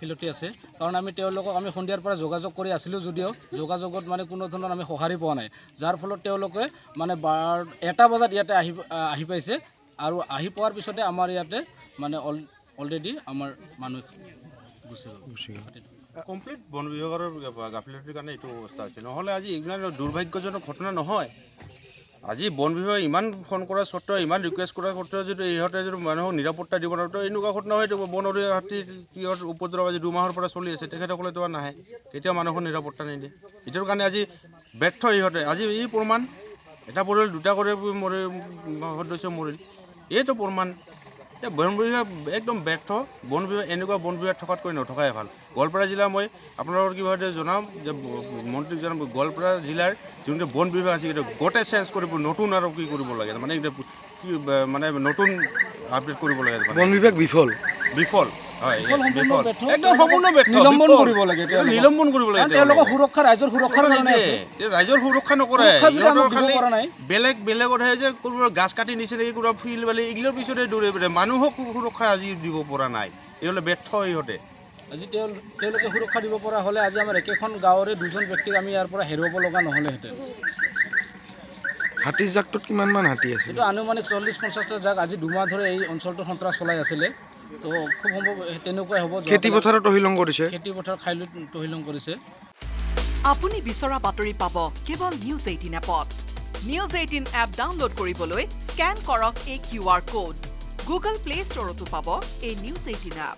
গাফিলতি আছে কাৰণ আমি তেওঁলোকক আমি সন্ধিয়াৰ পৰা যোগাযোগ কৰি আছিলোঁ যদিও যোগাযোগত মানে কোনো ধৰণৰ আমি সঁহাৰি পোৱা নাই যাৰ ফলত তেওঁলোকে মানে 1টা বজাত ইয়াতে আহি পাইছে আৰু আহি পোৱাৰ পিছতে আমাৰ ইয়াতে মানে অলৰেডি আমাৰ মানুহ গুচি গ'ল কমপ্লিট বন বিভাগৰ গাফিলতিৰ কাৰণে এইটো অৱস্থা হৈছে নহ'লে আজি ইমান দুৰ্ভাগ্যজনক ঘটনা নহয় আজি বন বিভাগে ইমান ফোন কৰা স্বত্তেও ইমান ৰিকুৱেষ্ট কৰা স্বত্তেও যদি ইহঁতে যদি মানুহক নিৰাপত্তা দিব নোৱাৰে এনেকুৱা ঘটনা হয়তো বনৰীয়া হাতীৰ কিহৰ উপদ্ৰৱ আজি 2 মাহৰ পৰা চলি আছে তেখেতসকলেতো নাহে কেতিয়াও মানুহক নিৰাপত্তা নিদিয়ে এইটোৰ কাৰণে আজি ব্যৰ্থ ইহঁতে আজি এই প্ৰমাণ এটা পৰিয়াল 2টা কৰি সদস্য মৰিল এইটো প্ৰমাণ বন বিভাগ একদম ব্যৰ্থ বন বিভাগ এনেকুৱা বন বিভাগ থকাতকৈ নথকাই ভাল গোৱালপাৰা জিলা মই আপোনালোকৰ কিবাতে জনাম যে মন্ত্ৰীক জনাম গোৱালপাৰা জিলাৰ যোনটো বন বিভাগ আছে সেইটো গোটেই চেঞ্জ কৰিব নতুন আৰু কি কৰিব লাগে মানে কি মানে নতুন আপডেট কৰিব লাগে বন বিভাগ বিফল হয় একদম সম্পূৰ্ণ ব্যৰ্থ নিলম্বন কৰিব লাগে তেওঁলোকৰ সুৰক্ষা ৰাইজৰ সুৰক্ষাৰ কাৰণে আছে ৰাইজৰ সুৰক্ষা নকৰে বেলেগতহে যে কোনো গাছ কাটি নিছে নেকি কোনো ফিল্ড বালি এইগিলৰ পিছতে দৌৰে পেলাই মানুহক সুৰক্ষা আজি দিব পৰা নাই এইহ'লে ব্যৰ্থ ইহঁতে আজি তেওঁলোকে সুৰক্ষা দিব পৰা হ'লে আজি আমাৰ একেখন গাঁৱৰে 2জন ব্যক্তিক আমি ইয়াৰ পৰা হেৰুৱাব লগা নহ'লেহেঁতেন হাতীৰ জাকটোত কিমানমান হাতী আছে এইটো আনুমানিক 40-50টা জাক আজি 2 মাহ ধৰি এই অঞ্চলটো সন্ত্ৰাস চলাই আছিলে তো খুব সম্ভৱ তেনেকুৱাই হ'ব খেতি পথাৰত তহিলং কৰিছে খেতি পথাৰ খাইলৈ তহিলং কৰিছে আপুনি বিচৰা বাতৰি পাব কেৱল নিউজ 18 এপত নিউজ 18 এপ ডাউনলোড কৰিবলৈ স্ক্যান কৰক এই QR কোড গুগল প্লে ষ্টৰতো পাব এই নিউজ 18 এপ